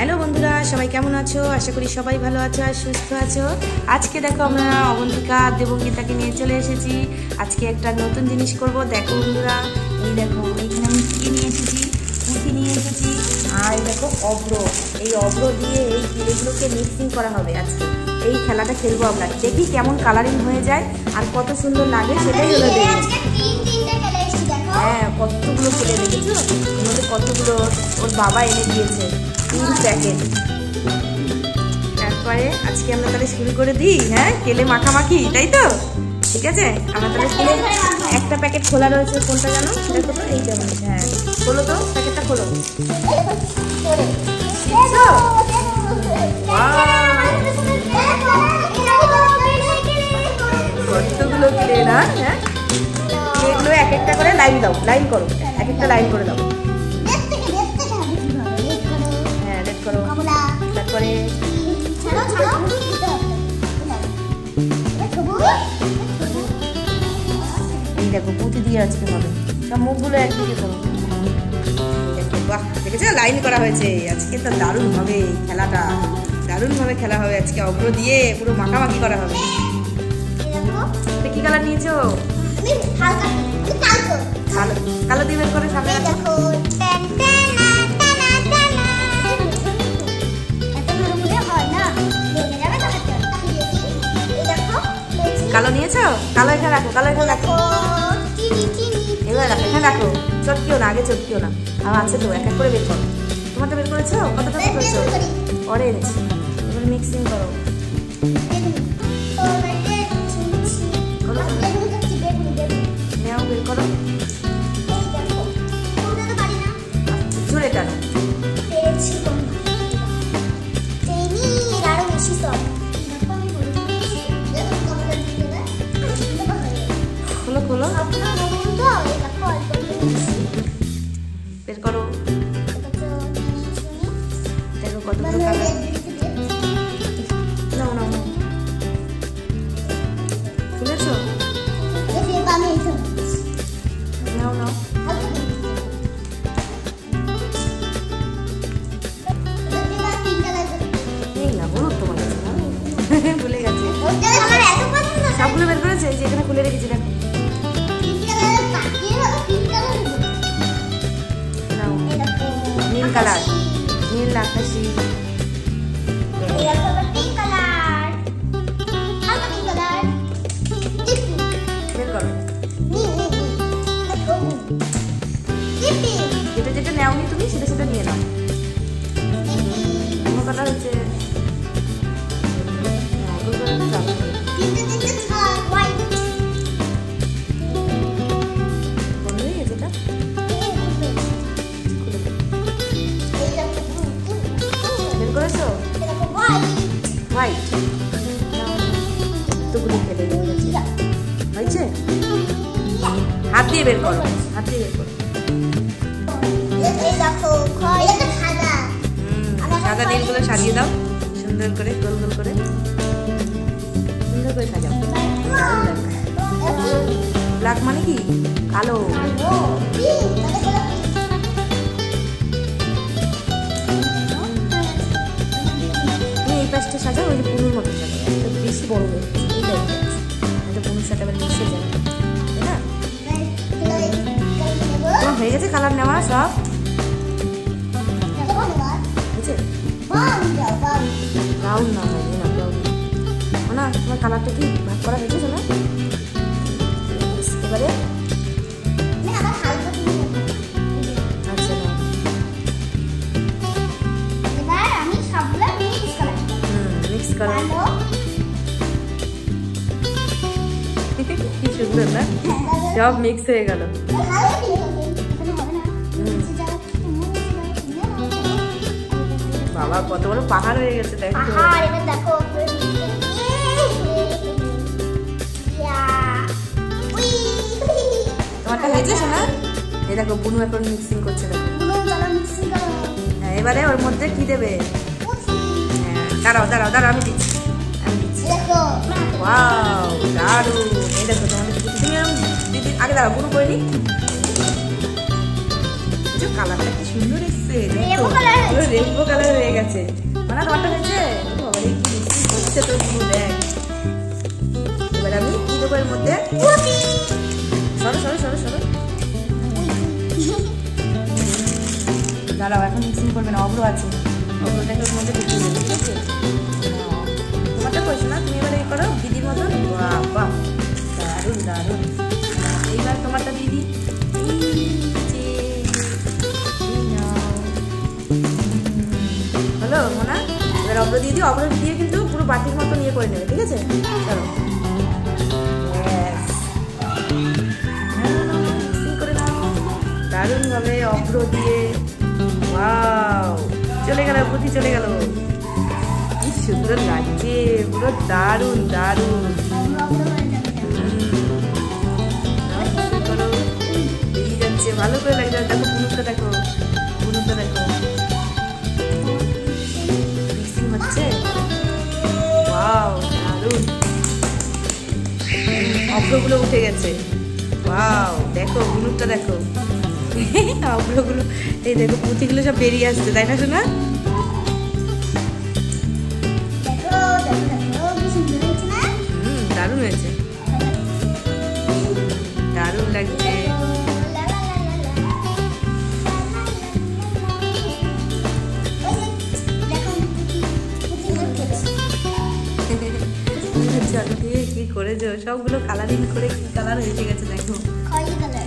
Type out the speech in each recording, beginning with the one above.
Hello বন্ধুরা, সবাই কেমন আছো? আশা করি সবাই ভালো আছো আর সুস্থ আছো। আজকে দেখো আমরা অবন্তিকা দেবঙ্গিতাকে নিয়ে চলে এসেছি। আজকে একটা নতুন জিনিস করব। দেখো বন্ধুরা, এই দেখো এইখানে আমি কি নিয়ে এসেছি, পুঁথি নিয়ে এসেছি, আর দেখো অব্র। এই অব্র দিয়ে এই কিলেগুলোকে মিক্সিং করা হবে। আজকে এই খেলাটা খেলবো আমরা, দেখি কেমন কালারিং হয়ে যায় আর কত সুন্দর লাগে সেটাই হলো দেখি। হ্যাঁ, কতগুলো খেলে দেখেছো, আমাদের কতগুলো ওর বাবা এনে দিয়েছে, 3 প্যাকেট। তারপরে আজকে আমরা তাহলে শুরু করে দিই। হ্যাঁ, কেলে মাখামাখি, তাই তো? ঠিক আছে, আমরা তাহলে কেলে একটা প্যাকেট খোলা রয়েছে, কোনটা জানো? দেখো তো, এইটা মনে হয়। হ্যাঁ, খোলো তো, প্যাকেটটা খোলো। কতগুলো কেলে না? হ্যাঁ, এগুলো এক একটা করে লাইন দাও, লাইন করো, এক একটা লাইন করে দাও। হ্যাঁ, রেড করো। তারপরে এই দেখো পুঁতি দিয়ে আজকে হবে। সব মুখগুলো একদিকে করো। বাহ, দেখেছো লাইন করা হয়েছে। আজকে তো দারুণ হবে খেলাটা, দারুণ ভাবে খেলা হবে আজকে। অগ্র দিয়ে পুরো মাখামাখি করা হবে। কি কালার নিয়েছো? কালো দিয়ে বের করে সামনে রাখো। কালো নিয়েছো? কালো এখানে রাখো, কালো এখানে রাখো। এবার রাখো, এখানে রাখো। চটকিও না, আগে চটকিও না। আর আছে তো, এক এক করে বের করো। তোমারটা বের করেছো? কতটা বের করেছো? অরেঞ্জ। এবার মিক্সিং করো। নেও, বের করো। জোরে টানো। খোলো খোলো, বের করো। দেখো কতগুলো কালার। নাও নাও, খুলেছো? নাও নাও। এই না, বলুন তোমার কাছে ভুলে গেছে। সবগুলো বের করেছে, এই যে এখানে খুলে রেখেছি, দেখো। নীল কালার, নীল আকাশি। বের করো। যেটা যেটা নেওনি তুমি সেটা সেটা নিয়ে নাও। কোনো কালার হচ্ছে হোয়াইট। কতগুলো ফেলে হয়েছে? হাত দিয়ে বের করো, হাত দিয়ে বের করো। সাদা নীলগুলো সাজিয়ে দাও সুন্দর করে, গোল গোল করে, সুন্দর করে সাজাও। ব্ল্যাক মানে কি? কালো। পাশটা সাজাও, ওই যে পুনুর মতো সাজাও, একটা বেশি বড় হয়ে এই টাইপের। এটা পুনুর সাথে আবার মিশে যাবে, তাই না? তোমার হয়ে গেছে কালার নেওয়া সব? হয়েছে? ব্রাউন না, হয়নি না, ব্রাউন না। তোমার কালারটা কি ভাগ করা হয়েছে শোনা? এবারে আচ্ছা না, মিক্স করো। কি সুন্দর না, সব মিক্স হয়ে গেল। বাবা, কত বড় পাহাড় হয়ে গেছে, দেখো। তোমারটা হয়েছে শোনা? এই দেখো বুনু এখন মিক্সিং করছে, দেখো। হ্যাঁ, এবারে ওর মধ্যে কি দেবে? দাঁড়াও দাঁড়াও দাঁড়াও, আমি দিচ্ছি, আমি দিচ্ছি। ওয়াও, দারুণ। এই দেখো তোমাদের দিদি, আগে দাঁড়াও, বুনু করে নি। কালারটা কি সুন্দর এসছে, রেইনবো কালার হয়ে গেছে। মানে তোমারটা হয়েছে? বাবা রে, কি মিষ্টি হচ্ছে তোর গুলো দেখ। এবার আমি কি দেবো এর মধ্যে? সরো সরো সরো সরো। দাঁড়াও, এখন মিক্সিং করবে না, অব্র আছে, অব্রটাকে ওর মধ্যে ঢুকিয়ে দেবে, ঠিক আছে? তোমারটা কইছো না, তুমি এবার এই করো দিদির মতন। বাহ বাহ, দারুণ দারুণ। এইবার তোমারটা দিদি হলো মোনা। এবার অব্র দিয়ে দিও, অব্র দিয়ে কিন্তু পুরো বাটির মতো নিয়ে করে নেবে, ঠিক আছে? চলো করে নাও দারুণ ভাবে অব্র দিয়ে। ওয়াও, চলে গেল, বুদ্ধি চলে গেল। কি সুন্দর লাগছে, পুরো দারুণ দারুণ। বেরিয়ে যাচ্ছে, ভালো করে লাগছে। দেখো বুনুটা, দেখো বুনুটা, দেখো মিক্সিং হচ্ছে। ওয়াও, দারুণ। অব্রগুলো উঠে গেছে। ওয়াও, দেখো বুনুটা, দেখো অব্রগুলো, এই দেখো পুঁতিগুলো সব বেরিয়ে আসছে, তাই না শোনা? দারুণ হয়েছে, দারুণ লাগছে। কি করেছো? সবগুলো কালারিং করে কি কালার হয়ে গেছে দেখো।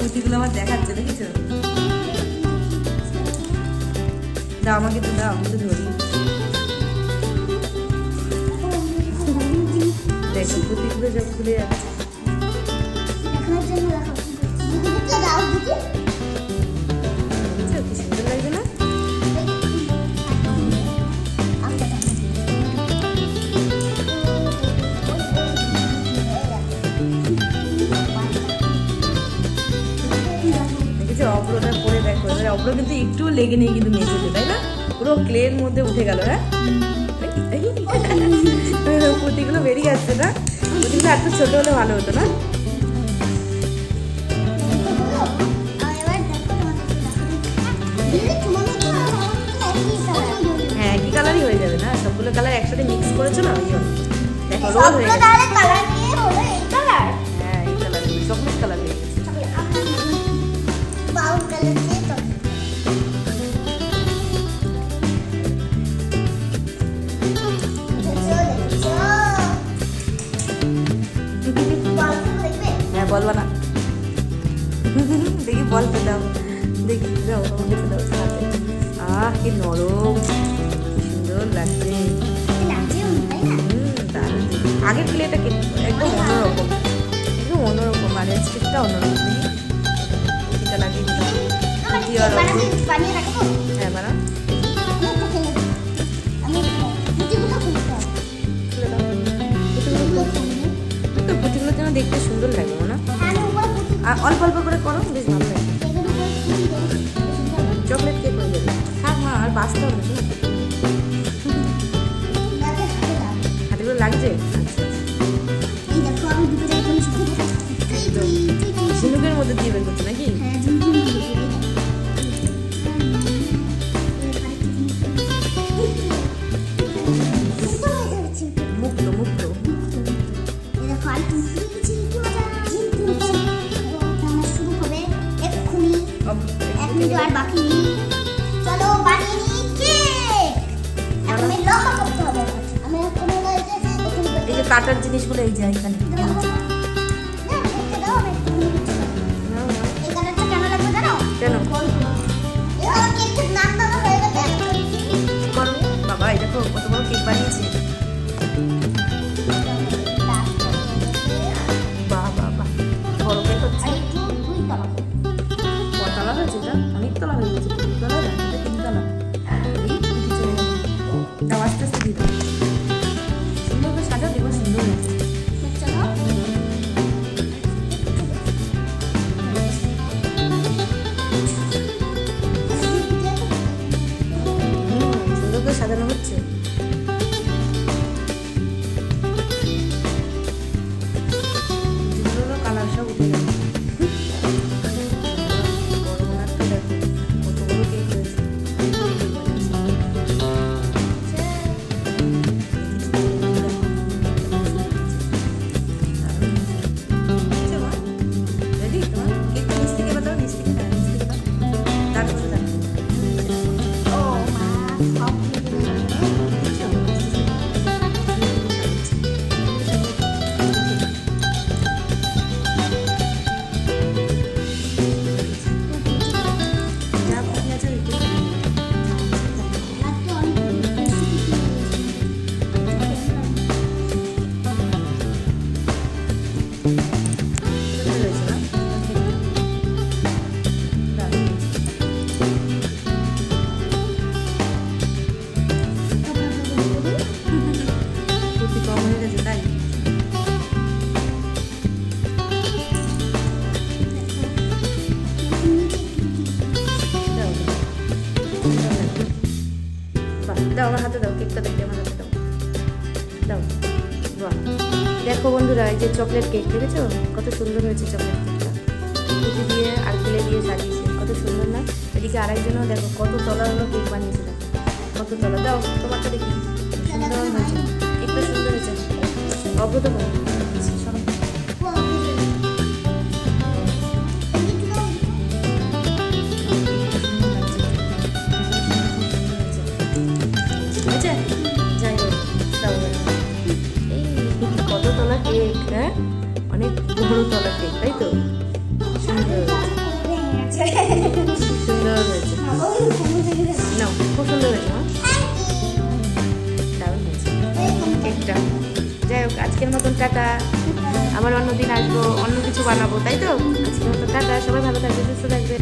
পুঁতিগুলো আমার দেখাচ্ছে, দেখেছো? দাও আমাকে, তো দাও, আমি তো ধরি। দেখো পুঁতিগুলো সব খুলে যাচ্ছে। কি সুন্দর লাগছে না? অব্রটা করে দেখো, অব্র কিন্তু একটু লেগে নেই কিন্তু মেঝেতে, তাই না? পুরো ক্লের মধ্যে উঠে গেল। হ্যাঁ, পুঁতিগুলো বেরিয়ে যাচ্ছে না? পুঁতিগুলো একটু ছোট হলে ভালো হতো না? হ্যাঁ, একই কালারই হয়ে যাবে না, সবগুলো কালার একসাথে মিক্স করেছো না, ওই জন্য দেখো রোল হয়ে গেছে। হ্যাঁ, এই কালার চকলেট কালার হয়ে গেছে। হ্যাঁ, বলবা না? দেখি বলতে দাও, দেখি দাও, দেখে দাও হাতে। আহ, কি নরম, সুন্দর লাগছে। দারুণ। আগের প্লেটা একদম অন্যরকম, একদম অন্যরকম, আর স্টিকটা অন্যরকম। এটা লাগিয়ে দিলাম। হ্যাঁ, বানা। পুঁতিগুলোর জন্য দেখতে সুন্দর লাগবে না? অল্প অল্প করে করো, বেশ ভালো লাগে। চকলেট কেক হয়ে যাবে। হ্যাঁ হ্যাঁ, আর বাঁচতে হবে না। হাতেগুলো লাগছে। ঝিনুকের মধ্যে দিয়ে বের করছো নাকি? মুক্ত মুক্ত। আর বাকি চলো বানিয়ে নিই কেক। আমি লম্বা করতে হবে। আমি এই যে কাটার জিনিসগুলো এই যে এখানে। কেন? বাবা, এই দেখো কত বড় কেক বানিয়েছে। বাহ বাহ বাহ, বড় কেক হচ্ছে। কতলা হয়েছে এটা? অনেক তলা হয়ে গেছে। তিনতলা না, এটা তিনতলা। এই চলে গেল। তাও আস্তে আস্তে দিয়ে দাও। সুন্দর করে সাজাও, দেখো সুন্দর হয়েছে। সুন্দর করে সাজানো হচ্ছে। কালার সব উঠে গেল। দাও আমার হাতে দাও, কেকটা দেখে আমার হাতে দাও, দাও। বাহ, দেখো বন্ধুরা, এই যে চকলেট কেক দেখেছো কত সুন্দর হয়েছে চকলেট কেকটা, কুচি দিয়ে আর ফুলে দিয়ে সাজিয়েছে, কত সুন্দর না? এদিকে আরেকজনও দেখো কত তলা হলো কেক বানিয়েছে, দেখো কত তলা। দাও তোমারটা দেখি, সুন্দর হয়েছে কেকটা, সুন্দর হয়েছে। অগ্রত করো যাই হোক, এই কত তলা কেক, হ্যাঁ অনেক বড় তলা কেক, তাই তো? সুন্দর সুন্দর হয়েছে, না খুব সুন্দর হয়েছে, দারুণ হয়েছে কেকটা। যাই হোক, আজকের মতন টাটা, আবার অন্যদিন আসবো, অন্য কিছু বানাবো, তাই তো? আজকের মতন টাটা, সবাই ভালো থাকবে, সুস্থ থাকবে।